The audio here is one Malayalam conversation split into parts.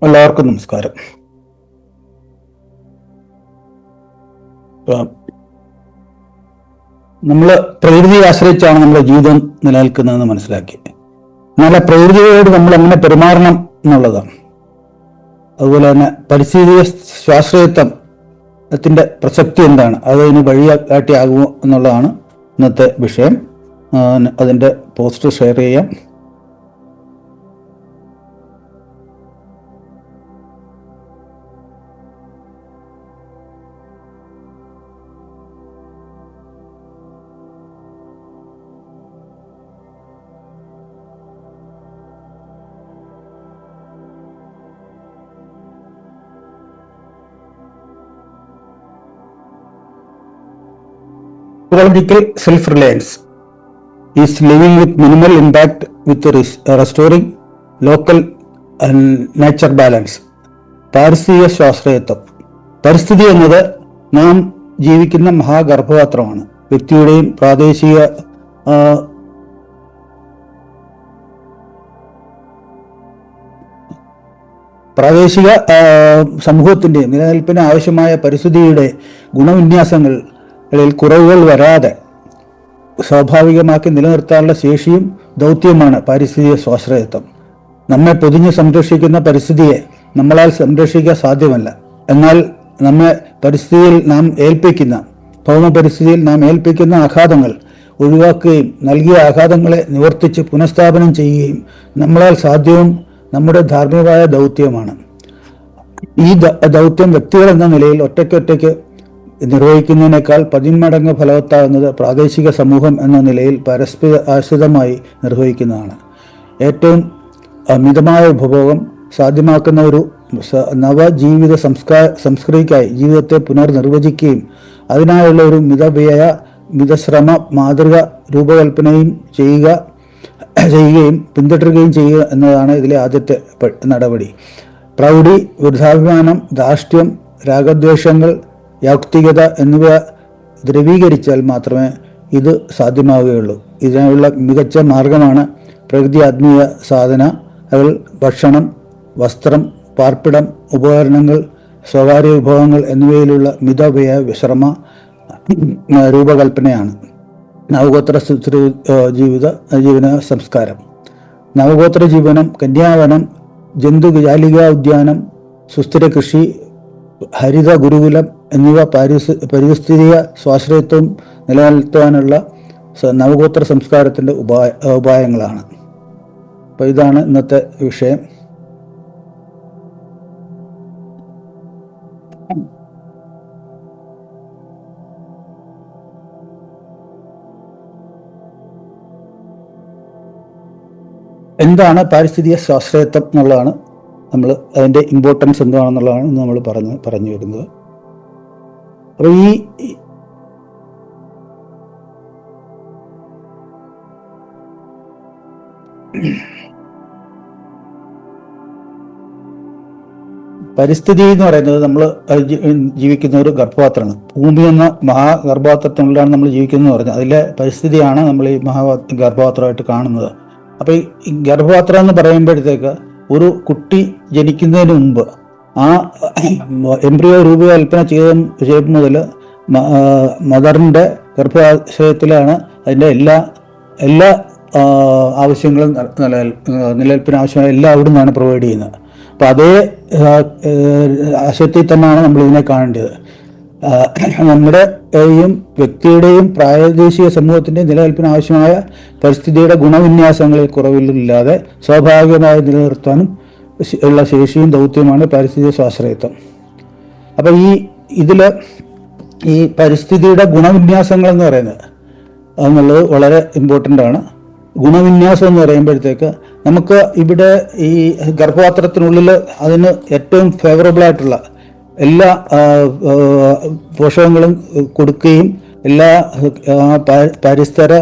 എല്ലാവർക്കും നമസ്കാരം. നമ്മൾ പ്രകൃതിയെ ആശ്രയിച്ചാണ് നമ്മുടെ ജീവിതം നിലനിൽക്കുന്നതെന്ന് മനസ്സിലാക്കി. എന്നാൽ പ്രകൃതിയോട് നമ്മൾ എങ്ങനെ പെരുമാറണം എന്നുള്ളതാണ്. അതുപോലെ തന്നെ പരിസ്ഥിതി സ്വാശ്രയത്വത്തിന്റെ പ്രസക്തി എന്താണ്, അതിന് വഴികാട്ടിയാകുമോ എന്നുള്ളതാണ് ഇന്നത്തെ വിഷയം. അതിൻ്റെ പോസ്റ്റ് ഷെയർ ചെയ്യാം. Ecological self-reliance is living with minimal impact with restoring local and nature balance. പാരിസ്ഥിതിക സ്വാശ്രയത്വം. പരിസ്ഥിതി എന്നത് നാം ജീവിക്കുന്ന മഹാഗർഭപാത്രമാണ്. വ്യക്തിയുടെയും പ്രാദേശിക സമൂഹത്തിൻ്റെയും നിലനിൽപ്പിന് ആവശ്യമായ പരിസ്ഥിതിയുടെ ഗുണവിന്യാസങ്ങളിൽ കുറവുകൾ വരാതെ സ്വാഭാവികമാക്കി നിലനിർത്താനുള്ള ശേഷിയും ദൗത്യവുമാണ് പാരിസ്ഥിതിക സ്വാശ്രയത്വം. നമ്മെ പൊതിഞ്ഞ് സംരക്ഷിക്കുന്ന പരിസ്ഥിതിയെ നമ്മളാൽ സംരക്ഷിക്കാൻ സാധ്യമല്ല. എന്നാൽ നമ്മെ ഭൗമപരിസ്ഥിതിയിൽ നാം ഏൽപ്പിക്കുന്ന ആഘാതങ്ങൾ ഒഴിവാക്കുകയും നൽകിയ ആഘാതങ്ങളെ നിവർത്തിച്ച് പുനഃസ്ഥാപനം ചെയ്യുകയും നമ്മളാൽ സാധ്യവും നമ്മുടെ ധാർമ്മികമായ ദൗത്യമാണ്. ഈ ദൗത്യം വ്യക്തികൾ എന്ന നിലയിൽ ഒറ്റയ്ക്ക് നിർവഹിക്കുന്നതിനേക്കാൾ 10 മടങ്ങ് ഫലവത്താകുന്നത് പ്രാദേശിക സമൂഹം എന്ന നിലയിൽ പരസ്പര ആശ്രിതമായി നിർവഹിക്കുന്നതാണ്. ഏറ്റവും മിതമായ ഉപഭോഗം സാധ്യമാക്കുന്ന ഒരു നവജീവിത സംസ്കൃതിക്കായി ജീവിതത്തെ പുനർനിർവചിക്കുകയും അതിനായുള്ള ഒരു മിതശ്രമ മാതൃക രൂപകൽപ്പനയും ചെയ്യുകയും പിന്തുടരുകയും ചെയ്യുക എന്നതാണ് ഇതിലെ ആദ്യത്തെ നടപടി. പ്രൗഢി, വൃദ്ധാഭിമാനം, ധാർഷ്ട്യം, രാഗദ്വേഷങ്ങൾ, യൗക്തികത എന്നിവ ദ്രവീകരിച്ചാൽ മാത്രമേ ഇത് സാധ്യമാവുകയുള്ളൂ. ഇതിനുള്ള മികച്ച മാർഗമാണ് പ്രകൃതി ആത്മീയ സാധനകൾ, ഭക്ഷണം, വസ്ത്രം, പാർപ്പിടം, ഉപകരണങ്ങൾ, സ്വകാര്യ വിഭവങ്ങൾ എന്നിവയിലുള്ള മിതവ്യയ വിശ്രമ രൂപകൽപ്പനയാണ് നവഗോത്ര ജീവന സംസ്കാരം. നവഗോത്ര ജീവനം, കന്യാവനം, ജന്തുജാലികാ ഉദ്യാനം, സുസ്ഥിര കൃഷി, ഹരിത ഗുരുകുലം എന്നിവ പരിസ്ഥിതിക സ്വാശ്രയത്വം നിലനിർത്താനുള്ള നവഗോത്ര സംസ്കാരത്തിൻ്റെ ഉപായങ്ങളാണ്. അപ്പോൾ ഇതാണ് ഇന്നത്തെ വിഷയം. എന്താണ് പാരിസ്ഥിതിക സ്വാശ്രയത്വം എന്നുള്ളതാണ് അതിൻ്റെ ഇമ്പോർട്ടൻസ് എന്താണെന്നുള്ളതാണ് നമ്മൾ പറഞ്ഞു വരുന്നത്. അപ്പോൾ ഈ പരിസ്ഥിതി എന്ന് പറയുന്നത് നമ്മൾ ജീവിക്കുന്ന ഒരു ഗർഭപാത്രമാണ്. ഭൂമി എന്ന മഹാഗർഭപാത്രത്തിനുള്ളിലാണ് നമ്മൾ ജീവിക്കുന്നത് പറഞ്ഞത്. അതിലെ പരിസ്ഥിതിയാണ് നമ്മൾ ഈ ഗർഭപാത്രമായിട്ട് കാണുന്നത്. അപ്പോൾ ഈ ഗർഭപാത്രം എന്ന് പറയുമ്പോഴത്തേക്ക് ഒരു കുട്ടി ജനിക്കുന്നതിന് മുമ്പ് ആ എംബ്രിയോ രൂപകൽപ്പന ചെയ്ത മുതൽ മദറിൻ്റെ ഗർഭാശയത്തിലാണ് അതിൻ്റെ എല്ലാ ആവശ്യങ്ങളും നിലനിൽപ്പിന് ആവശ്യമായ എല്ലാം അവിടെ നിന്നാണ് പ്രൊവൈഡ് ചെയ്യുന്നത്. അപ്പം അതേ ആശയത്തിൽ തന്നെയാണ് നമ്മളിതിനെ കാണേണ്ടത്. നമ്മുടെയും വ്യക്തിയുടെയും പ്രാദേശിക സമൂഹത്തിൻ്റെയും നിലനിൽപ്പിന് ആവശ്യമായ പരിസ്ഥിതിയുടെ ഗുണവിന്യാസങ്ങളിൽ കുറവില്ലാതെ സ്വാഭാവികമായി നിലനിർത്താനും ഉള്ള ശേഷിയും ദൗത്യമാണ് പരിസ്ഥിതി സ്വാശ്രയത്വം. അപ്പം ഈ പരിസ്ഥിതിയുടെ ഗുണവിന്യാസങ്ങൾ എന്ന് പറയുന്നത് എന്നുള്ളത് വളരെ ഇമ്പോർട്ടൻ്റ് ആണ്. ഗുണവിന്യാസം എന്ന് പറയുമ്പോഴത്തേക്ക് നമുക്ക് ഇവിടെ ഈ ഗർഭപാത്രത്തിനുള്ളിൽ അതിന് ഏറ്റവും ഫേവറബിളായിട്ടുള്ള എല്ലാ പോഷകങ്ങളും കൊടുക്കുകയും എല്ലാ പരിസ്ഥിര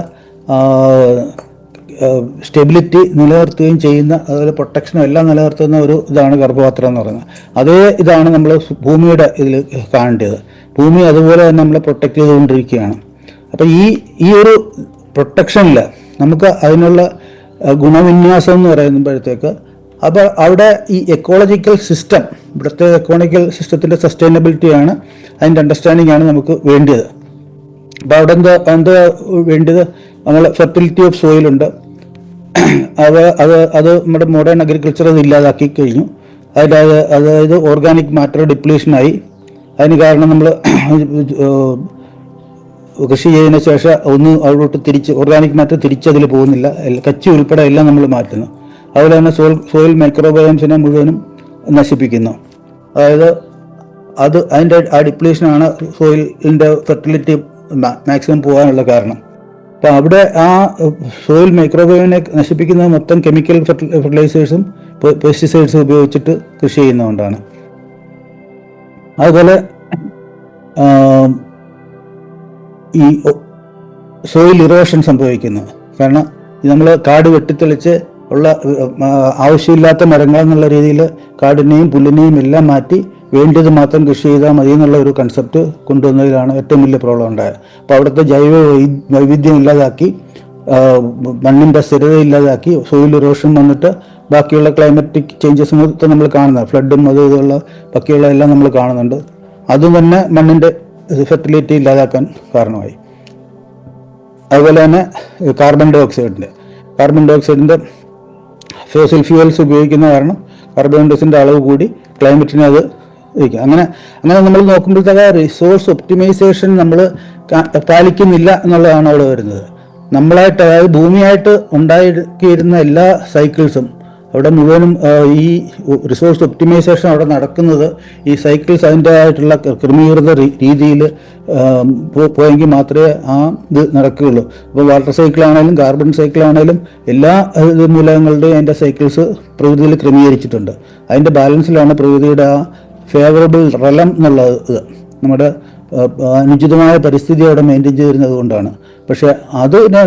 സ്റ്റെബിലിറ്റി നിലനിർത്തുകയും ചെയ്യുന്ന, അതുപോലെ പ്രൊട്ടക്ഷനും എല്ലാം നിലനിർത്തുന്ന ഒരു ഇതാണ് ഗർഭപാത്രം എന്ന് പറയുന്നത്. അതേ ഇതാണ് നമ്മൾ ഭൂമിയുടെ ഇതിൽ കാണേണ്ടത്. ഭൂമി അതുപോലെ തന്നെ നമ്മളെ പ്രൊട്ടക്റ്റ് ചെയ്തുകൊണ്ടിരിക്കുകയാണ്. അപ്പം ഈ ഒരു പ്രൊട്ടക്ഷനിൽ നമുക്ക് അതിനുള്ള ഗുണവിന്യാസം എന്ന് പറയുമ്പോഴത്തേക്ക് അപ്പോൾ അവിടെ ഈ എക്കോളജിക്കൽ സിസ്റ്റം, ഇവിടുത്തെ എക്കോളജിക്കൽ സിസ്റ്റത്തിൻ്റെ സസ്റ്റൈനബിലിറ്റിയാണ്, അതിൻ്റെ അണ്ടർസ്റ്റാൻഡിംഗ് ആണ് നമുക്ക് വേണ്ടത്. അപ്പോൾ അവിടെ എന്താ വേണ്ടത്? നമ്മൾ ഫെർട്ടിലിറ്റി ഓഫ് സോയിലുണ്ട്, അത് നമ്മുടെ മോഡേൺ അഗ്രികൾച്ചർ അത് ഇല്ലാതാക്കി കഴിഞ്ഞു. അതായത് ഓർഗാനിക് മാറ്റർ ഡിപ്ലീഷനായി. അതിന് കാരണം നമ്മൾ കൃഷി ചെയ്തതിന് ശേഷം അവിടോട്ട് ഓർഗാനിക് മാറ്റർ തിരിച്ചതിൽ പോകുന്നില്ല, കച്ചി ഉൾപ്പെടെ എല്ലാം നമ്മൾ മാറ്റുന്നു. അതുപോലെ തന്നെ സോയിൽ മൈക്രോബയോംസിനെ മുഴുവനും നശിപ്പിക്കുന്നു. അതായത് അതിൻ്റെ ആ ഡിപ്ലീഷനാണ് സോയിലിൻ്റെ ഫെർട്ടിലിറ്റി മാക്സിമം പോകാനുള്ള കാരണം. അപ്പോൾ അവിടെ ആ സോയിൽ മൈക്രോബയോമിനെ നശിപ്പിക്കുന്നത് മൊത്തം കെമിക്കൽ ഫെർട്ടിലൈസേഴ്സും പെസ്റ്റിസൈഡ്സും ഉപയോഗിച്ചിട്ട് കൃഷി ചെയ്യുന്നതുകൊണ്ടാണ്. അതുപോലെ ഈ സോയിൽ ഇറോഷൻ സംഭവിക്കുന്നു. കാരണം നമ്മൾ കാട് വെട്ടിത്തെളിച്ച് ഉള്ള ആവശ്യമില്ലാത്ത മരങ്ങൾ എന്നുള്ള രീതിയിൽ കാടിനെയും പുല്ലിനെയും എല്ലാം മാറ്റി വേണ്ടത് മാത്രം കൃഷി ചെയ്താൽ മതി എന്നുള്ള ഒരു കൺസെപ്റ്റ് കൊണ്ടുവന്നതിലാണ് ഏറ്റവും വലിയ പ്രോബ്ലം ഉണ്ടായത്. അപ്പോൾ അവിടുത്തെ ജൈവ വൈവിധ്യം ഇല്ലാതാക്കി, മണ്ണിൻ്റെ സ്ഥിരത ഇല്ലാതാക്കി, സോയിൽ ഇറോഷൻ വന്നിട്ട് ബാക്കിയുള്ള ക്ലൈമറ്റിക് ചേഞ്ചസ് മൊത്തം നമ്മൾ കാണുന്നത്, ഫ്ലഡും ഇതുള്ള ബാക്കിയുള്ള എല്ലാം നമ്മൾ കാണുന്നുണ്ട്. അതും തന്നെ മണ്ണിൻ്റെ ഫെർട്ടിലിറ്റി ഇല്ലാതാക്കാൻ കാരണമായി. അതുപോലെ തന്നെ കാർബൺ ഡൈ ഓക്സൈഡിൻ്റെ ഫോസിൽ ഫ്യൂവൽസ് ഉപയോഗിക്കുന്ന കാരണം കാർബൺ ഡൈ ഓക്സൈഡിൻ്റെ അളവ് കൂടി ക്ലൈമറ്റിനെ അത് ഇരിക്കും. അങ്ങനെ നമ്മൾ നോക്കുമ്പോഴത്തേക്ക് റിസോഴ്സ് ഒപ്റ്റിമൈസേഷൻ നമ്മൾ പാലിക്കുന്നില്ല എന്നുള്ളതാണ് അവിടെ വരുന്നത്. നമ്മളായിട്ട്, അതായത് ഭൂമിയായിട്ട് ഉണ്ടാക്കിയിരുന്ന എല്ലാ സൈക്കിൾസും അവിടെ മുഴുവനും ഈ റിസോഴ്സ് ഒപ്റ്റിമൈസേഷൻ അവിടെ നടക്കുന്നത് ഈ സൈക്കിൾസ് അതിൻ്റെതായിട്ടുള്ള ക്രമീകൃത രീതിയിൽ പോയെങ്കിൽ മാത്രമേ ആ ഇത് നടക്കുകയുള്ളൂ. ഇപ്പോൾ വാട്ടർ സൈക്കിളാണേലും കാർബൺ സൈക്കിളാണേലും എല്ലാ മൂലകങ്ങളുടെയും അതിൻ്റെ സൈക്കിൾസ് പ്രകൃതിയിൽ ക്രമീകരിച്ചിട്ടുണ്ട്. അതിൻ്റെ ബാലൻസിലാണ് പ്രകൃതിയുടെ ആ ഫേവറബിൾ റലം എന്നുള്ളത്, നമ്മുടെ അനുചിതമായ പരിസ്ഥിതി അവിടെ മെയിൻറ്റെയിൻ ചെയ്തിരുന്നത് കൊണ്ടാണ്. പക്ഷേ അതിനെ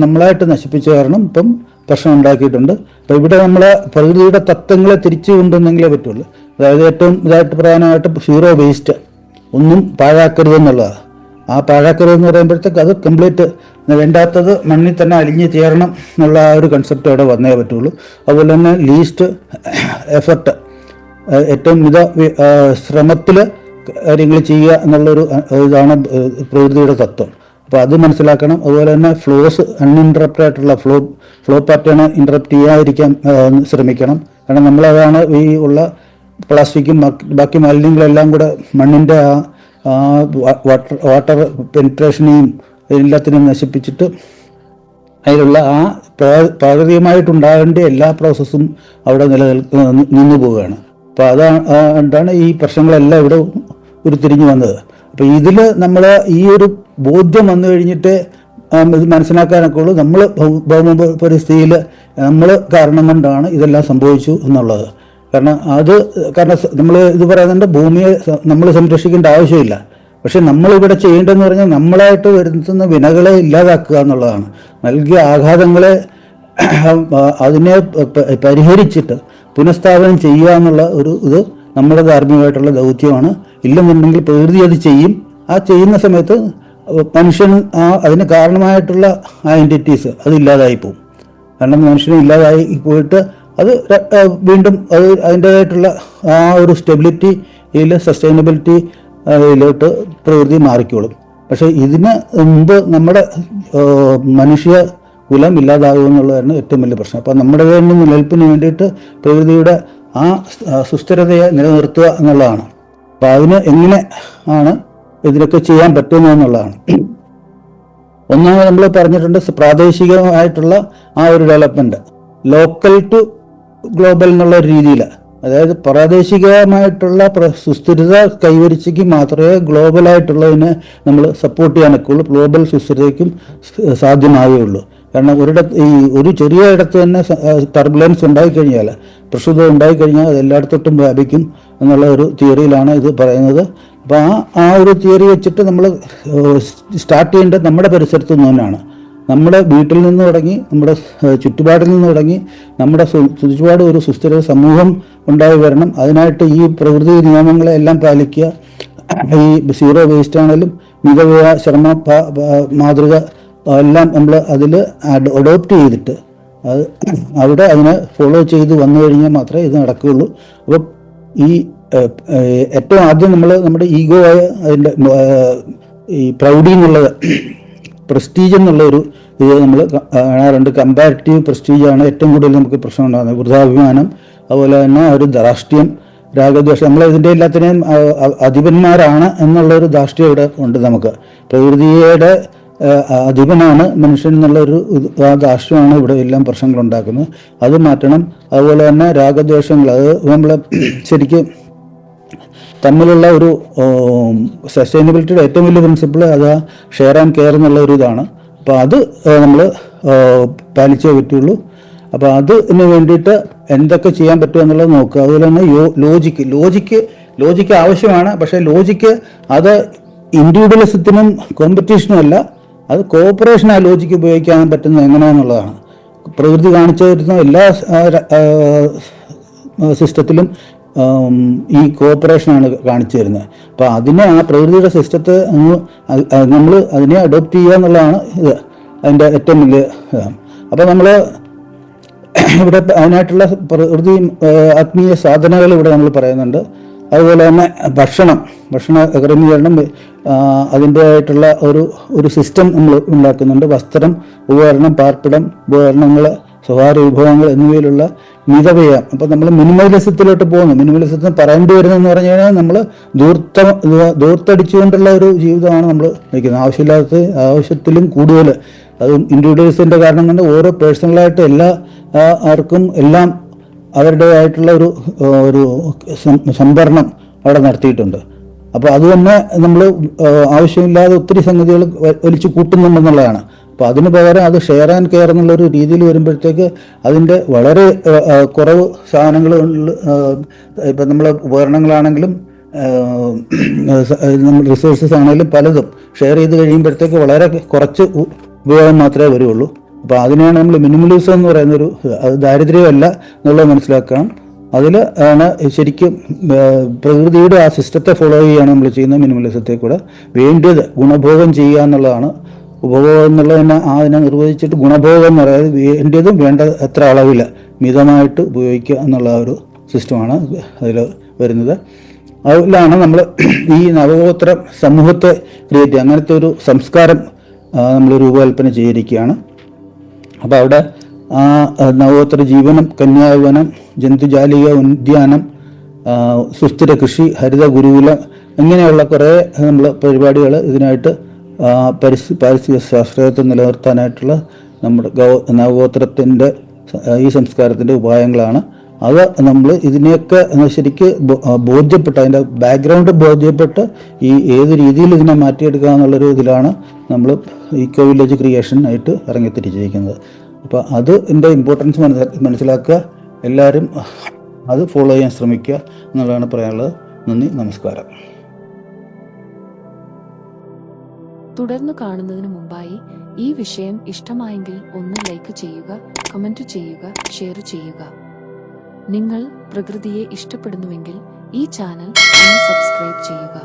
നമ്മളായിട്ട് നശിപ്പിച്ച കാരണം ഇപ്പം പ്രശ്നം ഉണ്ടാക്കിയിട്ടുണ്ട്. അപ്പോൾ ഇവിടെ നമ്മളെ പ്രകൃതിയുടെ തത്വങ്ങളെ തിരിച്ചു കൊണ്ടുവന്നെങ്കിലേ പറ്റുള്ളൂ. അതായത് ഏറ്റവും ഇതായിട്ട് പ്രധാനമായിട്ട് സീറോ വേസ്റ്റ്, ഒന്നും പാഴാക്കരുതെന്നുള്ളതാണ്. ആ പാഴാക്കരുതെന്ന് പറയുമ്പോഴത്തേക്ക് അത് കംപ്ലീറ്റ് വേണ്ടാത്തത് മണ്ണിൽ തന്നെ അലിഞ്ഞ് ചേരണം എന്നുള്ള ആ ഒരു കൺസെപ്റ്റ് അവിടെ വന്നേ പറ്റുള്ളൂ. അതുപോലെ തന്നെ ലീസ്റ്റ് എഫർട്ട്, ഏറ്റവും ശ്രമത്തിൽ കാര്യങ്ങൾ ചെയ്യുക എന്നുള്ളൊരു ഇതാണ് പ്രകൃതിയുടെ തത്വം. അപ്പോൾ അത് മനസ്സിലാക്കണം. അതുപോലെ തന്നെ ഫ്ലോസ് അൺഇൻറ്ററപ്റ്റഡ് ആയിട്ടുള്ള ഫ്ലോ പാറ്റേൺ ഇൻറ്ററപ്റ്റ് ചെയ്യാതിരിക്കാൻ ശ്രമിക്കണം. കാരണം നമ്മളതാണ് ഈ ഉള്ള പ്ലാസ്റ്റിക്കും ബാക്കി മാലിന്യങ്ങളെല്ലാം കൂടെ മണ്ണിൻ്റെ ആ വാട്ടർ പെനിട്രേഷനെയും എല്ലാത്തിനെയും നശിപ്പിച്ചിട്ട് അതിലുള്ള ആ പ്രാകൃതികമായിട്ടുണ്ടാകേണ്ട എല്ലാ പ്രോസസ്സും അവിടെ നിന്നു പോവുകയാണ്. അപ്പോൾ അതാണ് ഈ പ്രശ്നങ്ങളെല്ലാം ഇവിടെ ഉരുത്തിരിഞ്ഞു വന്നത്. അപ്പോൾ ഇതിൽ നമ്മൾ ഈ ഒരു ബോധ്യം വന്നു കഴിഞ്ഞിട്ട് ഇത് മനസ്സിലാക്കാനൊക്കെ ഉള്ളൂ. നമ്മൾ ഭൗമ പരിസ്ഥിതിയിൽ നമ്മൾ കാരണം കൊണ്ടാണ് ഇതെല്ലാം സംഭവിച്ചു എന്നുള്ളത്. കാരണം നമ്മൾ ഇത് പറയുന്നുണ്ട്, ഭൂമിയെ നമ്മൾ സംരക്ഷിക്കേണ്ട ആവശ്യമില്ല. പക്ഷെ നമ്മളിവിടെ ചെയ്യേണ്ടതെന്ന് പറഞ്ഞാൽ നമ്മളായിട്ട് വരുത്തുന്ന വിനകളെ ഇല്ലാതാക്കുക എന്നുള്ളതാണ്. നൽകിയ ആഘാതങ്ങളെ അതിനെ പരിഹരിച്ചിട്ട് പുനഃസ്ഥാപനം ചെയ്യുക എന്നുള്ള ഇത് നമ്മുടെ ധാർമ്മികമായിട്ടുള്ള ദൗത്യമാണ്. ഇല്ലെന്നുണ്ടെങ്കിൽ പ്രകൃതി അത് ചെയ്യും. ആ ചെയ്യുന്ന സമയത്ത് മനുഷ്യൻ അതിന് കാരണമായിട്ടുള്ള ആ എൻറ്റിറ്റീസ് അത് ഇല്ലാതായി പോകും. കാരണം മനുഷ്യന് ഇല്ലാതായി പോയിട്ട് അത് വീണ്ടും അതിൻ്റേതായിട്ടുള്ള ആ ഒരു സ്റ്റെബിലിറ്റിയിൽ സസ്റ്റൈനബിലിറ്റി യിലോട്ട് പ്രകൃതി മാറിക്കോളും. പക്ഷേ ഇതിന് മുമ്പ് നമ്മുടെ മനുഷ്യ കുലം ഇല്ലാതാകുമെന്നുള്ളതാണ് ഏറ്റവും വലിയ പ്രശ്നം. അപ്പോൾ നമ്മുടെ തന്നെ നിലനിൽപ്പിന് വേണ്ടിയിട്ട് പ്രകൃതിയുടെ ആ സുസ്ഥിരതയെ നിലനിർത്തുക എന്നുള്ളതാണ്. അപ്പോൾ അതിന് എങ്ങനെ ആണ് ഇതിനൊക്കെ ചെയ്യാൻ പറ്റുന്നതെന്നുള്ളതാണ്. ഒന്നാമത് നമ്മൾ പറഞ്ഞിട്ടുണ്ട്, പ്രാദേശികമായിട്ടുള്ള ആ ഒരു ഡെവലപ്മെൻറ്റ്, ലോക്കൽ ടു ഗ്ലോബൽ എന്നുള്ള രീതിയിൽ, അതായത് പ്രാദേശികമായിട്ടുള്ള സുസ്ഥിരത കൈവരിച്ചെങ്കിൽ മാത്രമേ ഗ്ലോബലായിട്ടുള്ളതിനെ നമ്മൾ സപ്പോർട്ട് ചെയ്യാനൊക്കെ ഉള്ളൂ, ഗ്ലോബൽ സുസ്ഥിരതയ്ക്കും സാധ്യമാവുകയുള്ളൂ. കാരണം ഒരു ചെറിയ ഇടത്ത് തന്നെ ടർബുലൻസ് ഉണ്ടായിക്കഴിഞ്ഞാൽ, പ്രക്ഷുബ്ധം ഉണ്ടായിക്കഴിഞ്ഞാൽ അത് എല്ലായിടത്തോട്ടും വ്യാപിക്കും എന്നുള്ള ഒരു തിയറിയിലാണ് ഇത് പറയുന്നത്. അപ്പോൾ ആ ഒരു തിയറി വെച്ചിട്ട് നമ്മൾ സ്റ്റാർട്ട് ചെയ്യേണ്ടത് നമ്മുടെ പരിസരത്തു നിന്ന് തന്നെയാണ്. നമ്മുടെ വീട്ടിൽ നിന്ന് തുടങ്ങി, നമ്മുടെ ചുറ്റുപാടിൽ നിന്ന് തുടങ്ങി, നമ്മുടെ ചുറ്റുപാട് ഒരു സുസ്ഥിര സമൂഹം ഉണ്ടായി വരണം. അതിനായിട്ട് ഈ പ്രകൃതി നിയമങ്ങളെ എല്ലാം പാലിക്കുക. ഈ സീറോ വേസ്റ്റ് ആണെങ്കിലും മിതവ്യയ ശ്രമ മാതൃക എല്ലാം നമ്മൾ അതിൽ അഡോപ്റ്റ് ചെയ്തിട്ട് അത് അവിടെ അതിനെ ഫോളോ ചെയ്ത് വന്നു കഴിഞ്ഞാൽ മാത്രമേ ഇത് നടക്കുകയുള്ളൂ. അപ്പം ഈ ഏറ്റവും ആദ്യം നമ്മൾ നമ്മുടെ ഈഗോ ആയ അതിൻ്റെ ഈ പ്രൗഡി എന്നുള്ളത്, പ്രസ്റ്റീജ് എന്നുള്ള ഒരു ഇത് നമ്മൾ കാണാറുണ്ട്. കമ്പാരിറ്റീവ് പ്രസ്റ്റീജാണ് ഏറ്റവും കൂടുതൽ നമുക്ക് പ്രശ്നം ഉണ്ടാകുന്നത്. വൃഥാഭിമാനം, അതുപോലെ തന്നെ ഒരു ധാർഷ്ട്യം, രാഗദ്വേഷം, നമ്മൾ ഇതിൻ്റെ എല്ലാത്തിനെയും അധിപന്മാരാണ് എന്നുള്ളൊരു ധാർഷ്ട്യം ഇവിടെ ഉണ്ട് നമുക്ക്. പ്രകൃതിയുടെ അധിപനാണ് മനുഷ്യൻ എന്നുള്ളൊരു ആ ധാർഷ്ട്യമാണ് ഇവിടെ എല്ലാം പ്രശ്നങ്ങൾ ഉണ്ടാക്കുന്നത്. അത് മാറ്റണം. അതുപോലെ തന്നെ രാഗദ്വേഷങ്ങൾ, അത് നമ്മൾ ശരിക്കും തമ്മിലുള്ള ഒരു സസ്റ്റൈനബിലിറ്റിയുടെ ഏറ്റവും വലിയ പ്രിൻസിപ്പിൾ അത് ഷെയർ ആൻഡ് കെയർ എന്നുള്ള ഒരു ഇതാണ്. അപ്പോൾ അത് നമ്മൾ പാലിച്ചേ പറ്റുള്ളൂ. അപ്പോൾ അതിന് വേണ്ടിയിട്ട് എന്തൊക്കെ ചെയ്യാൻ പറ്റുമോ എന്നുള്ളത് നോക്കുക. അതുപോലെ തന്നെ ലോജിക്ക് ആവശ്യമാണ്. പക്ഷേ ലോജിക്ക് അത് ഇൻഡിവിജ്വലിസത്തിനും കോമ്പറ്റീഷനും അല്ല, അത് കോഓപ്പറേഷൻ. ആ ലോജിക്ക് ഉപയോഗിക്കാൻ പറ്റുന്നത് എങ്ങനെയാണെന്നുള്ളതാണ്. പ്രകൃതി കാണിച്ചു തരുന്ന എല്ലാ സിസ്റ്റത്തിലും ഈ കോഓപ്പറേഷനാണ് കാണിച്ചു തരുന്നത്. അപ്പോൾ അതിനെ, ആ പ്രകൃതിയുടെ സിസ്റ്റത്തെ നമ്മൾ അതിനെ അഡോപ്റ്റ് ചെയ്യുക എന്നുള്ളതാണ് ഇത് അതിൻ്റെ ഏറ്റവും വലിയ ഇതാണ്. അപ്പോൾ നമ്മൾ ഇവിടെ അതിനായിട്ടുള്ള പ്രകൃതി ആത്മീയ സാധനകൾ ഇവിടെ നമ്മൾ പറയുന്നുണ്ട്. അതുപോലെ തന്നെ ഭക്ഷണ ക്രമീകരണം, അതിൻ്റെ ആയിട്ടുള്ള ഒരു സിസ്റ്റം നമ്മൾ ഉണ്ടാക്കുന്നുണ്ട്. വസ്ത്രം, ഉപകരണം, പാർപ്പിടം, ഉപകരണങ്ങൾ, സ്വകാര്യ വിഭവങ്ങൾ എന്നിവയിലുള്ള മിതവ്യയം. അപ്പം നമ്മൾ മിനിമലിസത്തിലോട്ട് പോകുന്നു. മിനിമലിസത്തിന് പറയേണ്ടി വരുന്നതെന്ന് പറഞ്ഞു കഴിഞ്ഞാൽ നമ്മൾ ദൂർത്തടിച്ചുകൊണ്ടുള്ള ഒരു ജീവിതമാണ് നമ്മൾ നയിക്കുന്നത്. ആവശ്യത്തിലും കൂടുതൽ, അത് ഇൻഡിവിജ്വലിസത്തിൻ്റെ കാരണം കൊണ്ട് ഓരോ പേഴ്സണലായിട്ട് ആർക്കും എല്ലാം അവരുടേതായിട്ടുള്ള ഒരു സംഭരണം അവിടെ നടത്തിയിട്ടുണ്ട്. അപ്പോൾ അത് തന്നെ നമ്മൾ ആവശ്യമില്ലാതെ ഒത്തിരി സംഗതികൾ വലിച്ചു കൂട്ടുന്നുണ്ടെന്നുള്ളതാണ്. അപ്പോൾ അതിന് പകരം അത് ഷെയർ ആൻഡ് കെയർ എന്നുള്ളൊരു രീതിയിൽ വരുമ്പോഴത്തേക്ക് അതിൻ്റെ വളരെ കുറവ് സാധനങ്ങൾ, ഇപ്പം നമ്മൾ ഉപകരണങ്ങളാണെങ്കിലും നമ്മൾ റിസോഴ്സസ് ആണെങ്കിലും പലതും ഷെയർ ചെയ്ത് കഴിയുമ്പോഴത്തേക്ക് വളരെ കുറച്ച് ഉപയോഗം മാത്രമേ വരുള്ളൂ. അപ്പോൾ അതിനെയാണ് നമ്മൾ മിനിമലിസം എന്ന് പറയുന്നൊരു, അത് ദാരിദ്ര്യമല്ല എന്നുള്ളത് മനസ്സിലാക്കണം. അതിൽ ആണ് ശരിക്കും പ്രകൃതിയുടെ ആ സിസ്റ്റത്തെ ഫോളോ ചെയ്യുകയാണ് നമ്മൾ ചെയ്യുന്ന മിനിമലിസത്തെ കൂടെ. വേണ്ടിയത് ഗുണഭോഗം ചെയ്യുക എന്നുള്ളതാണ്. ഉപഭോഗം എന്നുള്ളതിനെ അതിനെ നിർവചിച്ചിട്ട് ഗുണഭോഗം എന്ന് പറയുന്നത് വേണ്ടിയതും വേണ്ട എത്ര അളവിൽ മിതമായിട്ട് ഉപയോഗിക്കുക എന്നുള്ള ഒരു സിസ്റ്റമാണ് അതിൽ വരുന്നത്. അതിലാണ് നമ്മൾ ഈ നവഗോത്ര സമൂഹത്തെ ക്രിയേറ്റ് ചെയ്യുക. അങ്ങനത്തെ ഒരു സംസ്കാരം നമ്മൾ രൂപകൽപ്പന ചെയ്തിരിക്കുകയാണ്. അപ്പോൾ അവിടെ ആ നവഗോത്ര ജീവനം, കന്യാവനം, ജന്തുജാലിക ഉദ്യാനം, സുസ്ഥിര കൃഷി, ഹരിത ഗുരുകുലം, ഇങ്ങനെയുള്ള കുറേ നമ്മൾ പരിപാടികൾ ഇതിനായിട്ട് പാരിസ്ഥിതിക ശാസ്ത്രത്തെ നിലനിർത്താനായിട്ടുള്ള നമ്മുടെ നവഗോത്രത്തിൻ്റെ ഈ സംസ്കാരത്തിൻ്റെ ഉപായങ്ങളാണ്. അത് നമ്മൾ ഇതിനെയൊക്കെ ശരിക്ക് ബോധ്യപ്പെട്ട്, അതിൻ്റെ ബാക്ക്ഗ്രൗണ്ട് ബോധ്യപ്പെട്ട് ഈ ഏത് രീതിയിൽ ഇതിനെ മാറ്റിയെടുക്കുക എന്നുള്ളൊരു ഇതിലാണ് നമ്മൾ ഈക്കോ വില്ലേജ് ക്രിയേഷൻ ആയിട്ട് ഇറങ്ങിത്തിരിച്ചിരിക്കുന്നത്. അപ്പോൾ അതിൻ്റെ ഇമ്പോർട്ടൻസ് മനസ്സിലാക്കുക, എല്ലാവരും അത് ഫോളോ ചെയ്യാൻ ശ്രമിക്കുക എന്നുള്ളതാണ് പറയാനുള്ളത്. നന്ദി, നമസ്കാരം. തുടർന്ന് കാണുന്നതിന് മുമ്പായി ഈ വിഷയം ഇഷ്ടമായെങ്കിൽ ഒന്ന് ലൈക്ക് ചെയ്യുക, കമന്റ് ചെയ്യുക, ഷെയർ ചെയ്യുക. നിങ്ങൾ പ്രകൃതിയെ ഇഷ്ടപ്പെടുന്നുവെങ്കിൽ ഈ ചാനൽ ഒന്ന് സബ്സ്ക്രൈബ് ചെയ്യുക.